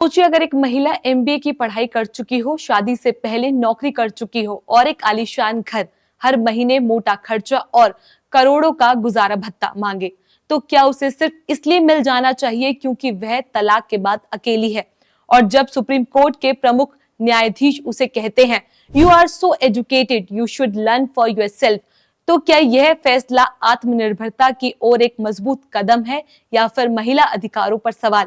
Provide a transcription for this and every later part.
सोचिए अगर एक महिला एमबीए की पढ़ाई कर चुकी हो, शादी से पहले नौकरी कर चुकी हो और एक आलीशान घर, हर महीने मोटा खर्चा और करोड़ों का गुजारा भत्ता मांगे, तो क्या उसे सिर्फ इसलिए मिल जाना चाहिए क्योंकि वह तलाक के बाद अकेली है? और जब सुप्रीम कोर्ट के प्रमुख न्यायाधीश उसे कहते हैं, you are so educated, you should learn for yourself, तो क्या यह फैसला आत्मनिर्भरता की ओर एक मजबूत कदम है या फिर महिला अधिकारों पर सवाल?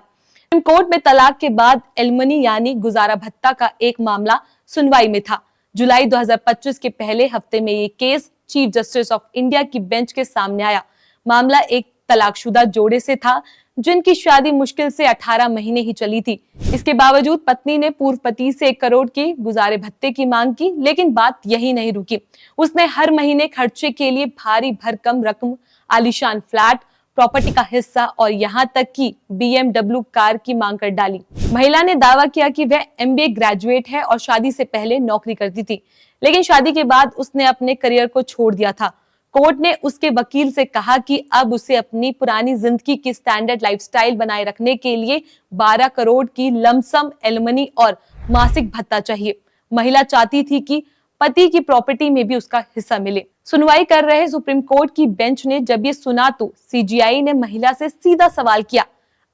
सुप्रीम कोर्ट में तलाक के बाद एलिमनी यानी गुजारा भत्ता का एक मामला सुनवाई में था। जुलाई 2025 के पहले हफ्ते में ये case chief justice of India की बेंच के सामने आया। मामला एक तलाकशुदा जोड़े से था जिनकी शादी मुश्किल से 18 महीने ही चली थी। इसके बावजूद पत्नी ने पूर्व पति से 1 करोड़ की गुजारे भत्ते की मांग की, लेकिन बात यही नहीं रुकी। उसने हर महीने खर्चे के लिए भारी भरकम रकम, आलीशान फ्लैट, प्रॉपर्टी का हिस्सा और यहाँ तक कि BMW कार की मांग कर डाली। महिला ने दावा किया कि वह MBA ग्रेजुएट है और शादी से पहले नौकरी करती थी, लेकिन शादी के बाद उसने अपने करियर को छोड़ दिया था। कोर्ट ने उसके वकील से कहा कि अब उसे अपनी पुरानी जिंदगी की स्टैंडर्ड लाइफस्टाइल बनाए रखने के लिए 12 करोड़ की लमसम एलिमनी और मासिक भत्ता चाहिए। महिला चाहती थी कि पति की प्रॉपर्टी में भी उसका हिस्सा मिले। सुनवाई कर रहे सुप्रीम कोर्ट की बेंच ने जब ये सुना तो सीजीआई ने महिला से सीधा सवाल किया,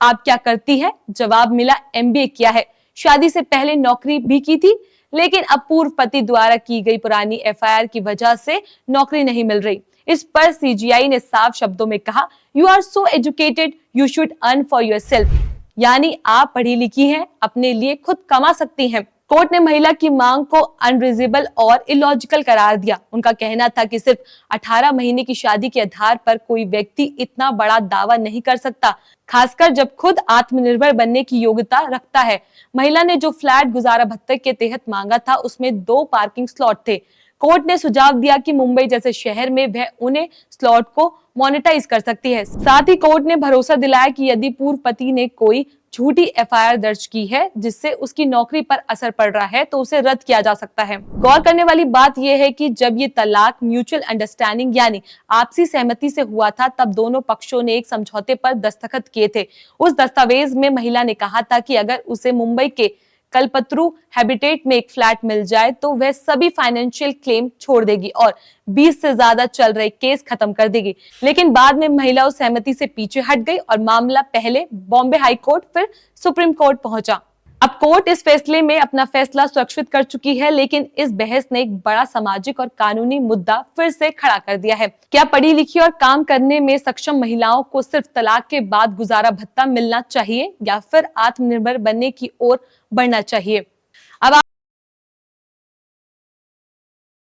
आप क्या करती है? जवाब मिला, MBA किया है, शादी से पहले नौकरी भी की थी, लेकिन अब पूर्व पति द्वारा की गई पुरानी FIR की वजह से नौकरी नहीं मिल रही। इस पर सीजीआई ने साफ शब्दों में कहा, you are so educated, you should earn for yourself, यानी आप पढ़ी लिखी हैं, अपने लिए खुद कमा सकती हैं। कोर्ट ने महिला की मांग को अनरीजनेबल और इलॉजिकल करार दिया। उनका कहना था कि सिर्फ 18 महीने की शादी के आधार पर कोई व्यक्ति इतना बड़ा दावा नहीं कर सकता, खासकर जब खुद आत्मनिर्भर बनने की योग्यता रखता है। महिला ने जो फ्लैट गुजारा भत्ते के तहत मांगा था उसमें 2 पार्किंग स्लॉट थे। कोर्ट ने सुझाव दिया कि मुंबई जैसे शहर में वह उन्हें स्लॉट को मोनेटाइज कर सकती है। साथ ही कोर्ट ने भरोसा दिलाया कि यदि पूर्व पति ने कोई झूठी FIR दर्ज की है जिससे उसकी नौकरी पर असर पड़ रहा है तो उसे रद्द किया जा सकता है। गौर करने वाली बात यह है कि जब ये तलाक म्यूचुअल अंडरस्टैंडिंग यानी आपसी सहमति से हुआ था, तब दोनों पक्षों ने एक समझौते पर दस्तखत किए थे। उस दस्तावेज में महिला ने कहा था कि अगर उसे मुंबई के कल्पतरू हैबिटेट में एक फ्लैट मिल जाए तो वह सभी फाइनेंशियल क्लेम छोड़ देगी और 20 से ज्यादा चल रहे केस खत्म कर देगी। लेकिन बाद में महिला उस सहमति से पीछे हट गई और मामला पहले बॉम्बे हाई कोर्ट फिर सुप्रीम कोर्ट पहुंचा। अब कोर्ट इस फैसले में अपना फैसला सुरक्षित कर चुकी है, लेकिन इस बहस ने एक बड़ा सामाजिक और कानूनी मुद्दा फिर से खड़ा कर दिया है। क्या पढ़ी लिखी और काम करने में सक्षम महिलाओं को सिर्फ तलाक के बाद गुजारा भत्ता मिलना चाहिए या फिर आत्मनिर्भर बनने की ओर बढ़ना चाहिए? अब